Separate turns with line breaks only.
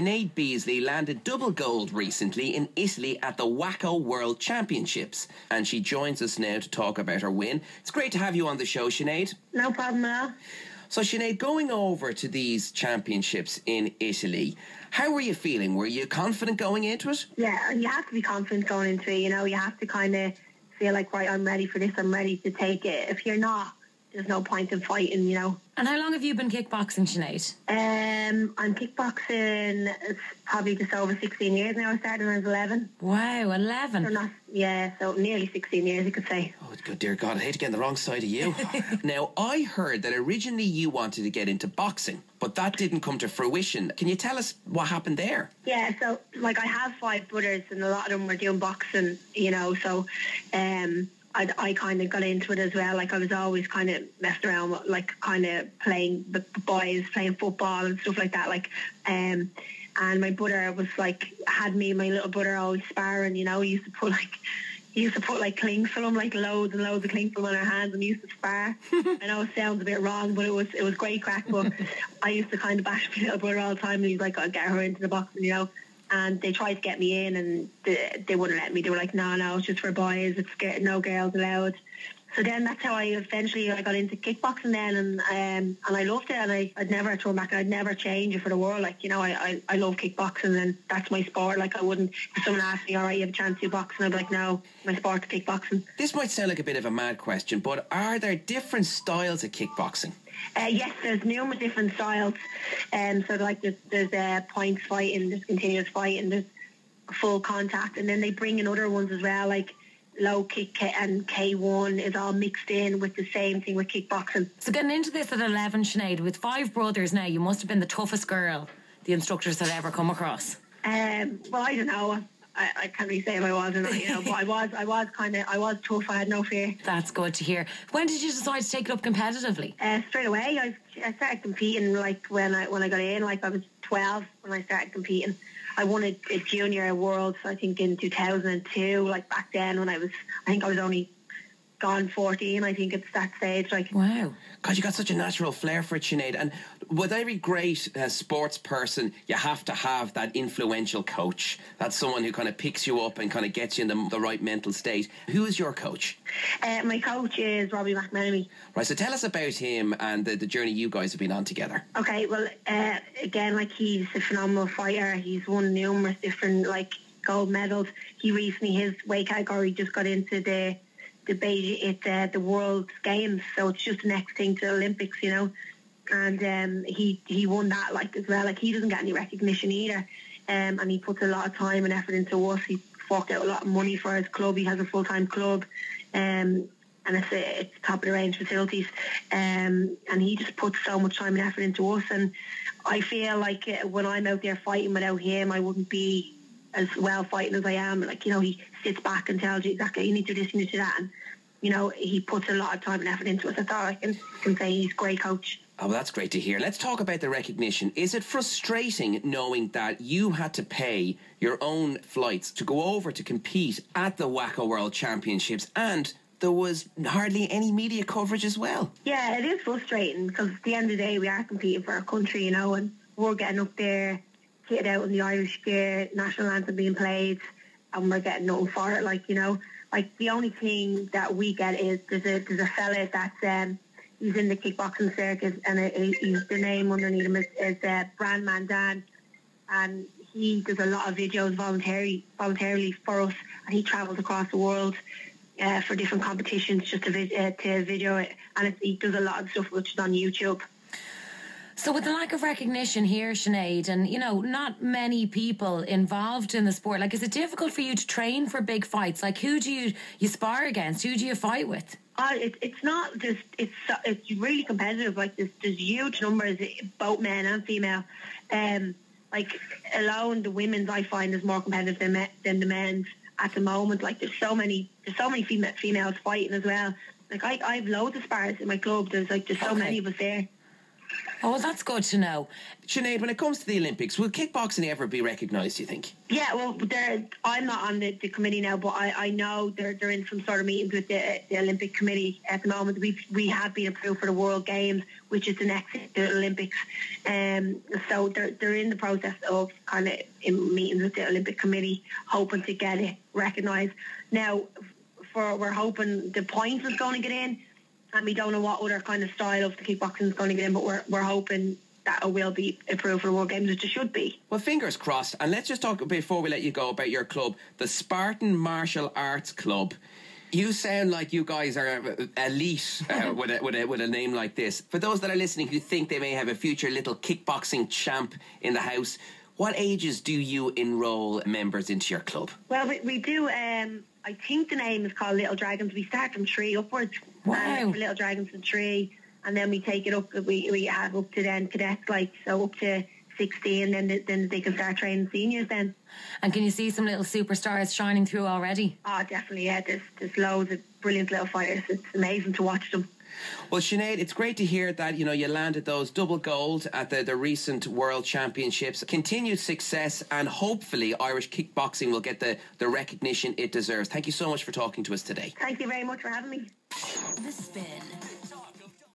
Sinead Beasley landed double gold recently in Italy at the Wacko World Championships, and she joins us now to talk about her win. It's great to have you on the show, Sinead.
No problem at all.
So, Sinead, going over to these championships in Italy, how were you feeling? Were you confident going into it?
Yeah, you have to be confident going into it. You know, you have to kind of feel like, right, I'm ready for this, I'm ready to take it. If you're not, there's no point in fighting, you know.
And how long have you been kickboxing, Sinead?
I'm kickboxing probably just over 16 years now. I started when I was 11.
Wow, 11.
So nearly 16 years, you could say.
Oh, good dear God, I hate to get on the wrong side of you. Now, I heard that originally you wanted to get into boxing, but that didn't come to fruition. Can you tell us what happened there?
Yeah, so, like, I have 5 brothers, and a lot of them were doing boxing, you know, so I kind of got into it as well. Like, I was always kind of messing around with, like, kind of playing the boys, playing football and stuff like that. Like, and my brother was like, had me and my little brother always sparring, you know. He used to put like clings for them, like loads and loads of clings for them on our hands, and he used to spar. I know it sounds a bit wrong, but it was great crack. But I used to kind of bash my little brother all the time, and he's like, I'll get her into the boxing, you know. And they tried to get me in, and they wouldn't let me. They were like, no, it's just for boys. It's no girls allowed. So then that's how I got into kickboxing then, and I loved it, and I'd never turn back. I'd never change it for the world. Like, you know, I love kickboxing, and that's my sport. Like, I wouldn't, if someone asked me, all right, you have a chance to do boxing, I'd be like, no, my sport's kickboxing.
This might sound like a bit of a mad question, but are there different styles of kickboxing?
Yes, there's numerous different styles. So like there's points fighting, there's continuous fighting, there's full contact, and then they bring in other ones as well, like low kick and K1 is all mixed in with the same thing with kickboxing.
So getting into this at 11, Sinead, with 5 brothers now, you must have been the toughest girl the instructors had ever come across.
Well, I don't know. I can't really say if I was or not, you know, but I was tough. I had no fear.
That's good to hear. When did you decide to take it up competitively?
Straight away. I started competing like when I got in. Like, I was 12 when I started competing. I won a junior world, I think, in 2002. Like, back then when I think I was only gone 14, I think, at that stage. Like,
wow.
God, you got such a natural flair for it, Sinead. And with every great sports person, you have to have that influential coach. That's someone who kind of picks you up and kind of gets you in the right mental state. Who is your coach?
My coach is Brannmanndan.
Right, so tell us about him and the journey you guys have been on together.
Okay, well, again, like, he's a phenomenal fighter. He's won numerous different, like, gold medals. He recently, his weight category just got into the World Games, so it's just the next thing to the Olympics, you know. And he won that, like, as well. Like, he doesn't get any recognition either, and he puts a lot of time and effort into us. He forked out a lot of money for his club. He has a full-time club, and it's top of the range facilities, and he just puts so much time and effort into us. And I feel like when I'm out there fighting without him, I wouldn't be as well fighting as I am. Like, you know, he sits back and tells you exactly, you need to do this, you need to do that, and, you know, he puts a lot of time and effort into it. That's all I can say. He's a great coach.
Oh, well, that's great to hear. Let's talk about the recognition. Is it frustrating knowing that you had to pay your own flights to go over to compete at the Wacko World Championships, and there was hardly any media coverage as well?
Yeah, it is frustrating, because at the end of the day, we are competing for our country, you know, and we're getting up there, kitted out in the Irish gear, national anthem being played, and we're getting nothing for it. Like, you know, like, the only thing that we get is there's a fella that's he's in the kickboxing circuit, and the name underneath him is Brannmanndan, and he does a lot of videos voluntarily for us, and he travels across the world for different competitions just to video it, and he does a lot of stuff which is on YouTube.
So with the lack of recognition here, Sinead, and, you know, not many people involved in the sport, like, is it difficult for you to train for big fights? Like, who do you spar against? Who do you fight with?
It's not just, it's really competitive. Like, there's huge numbers, both men and female. Like, alone the women's, I find, is more competitive than the men's at the moment. Like, there's so many females fighting as well. Like, I've loads of spars in my club. There's so many of us there.
Oh, well, that's good to know.
Sinead, when it comes to the Olympics, will kickboxing ever be recognised, do you think?
Yeah, well, I'm not on the committee now, but I know they're in some sort of meetings with the Olympic Committee at the moment. We have been approved for the World Games, which is the next Olympics. So they're in the process of kind of in meetings with the Olympic Committee, hoping to get it recognised. Now, we're hoping the points is going to get in, and we don't know what other kind of style of the kickboxing is going to get in, but we're hoping that it will be approved for the World Games, which it should be.
Well, fingers crossed. And let's just talk, before we let you go, about your club, the Spartan Martial Arts Club. You sound like you guys are elite with a name like this. For those that are listening who think they may have a future little kickboxing champ in the house, what ages do you enrol members into your club?
Well, we do, I think the name is called Little Dragons. We start from 3 upwards.
Wow.
For Little Dragons from 3, and then we take it up. We have up to then cadets, like, so up to 16, and then they can start training seniors then.
And can you see some little superstars shining through already?
Oh, definitely, yeah. There's loads of brilliant little fighters. It's amazing to watch them.
Well, Sinead, it's great to hear that, you landed those double gold at the recent World Championships. Continued success, and hopefully Irish kickboxing will get the recognition it deserves. Thank you so much for talking to us today.
Thank you very much for having me.
The Spin.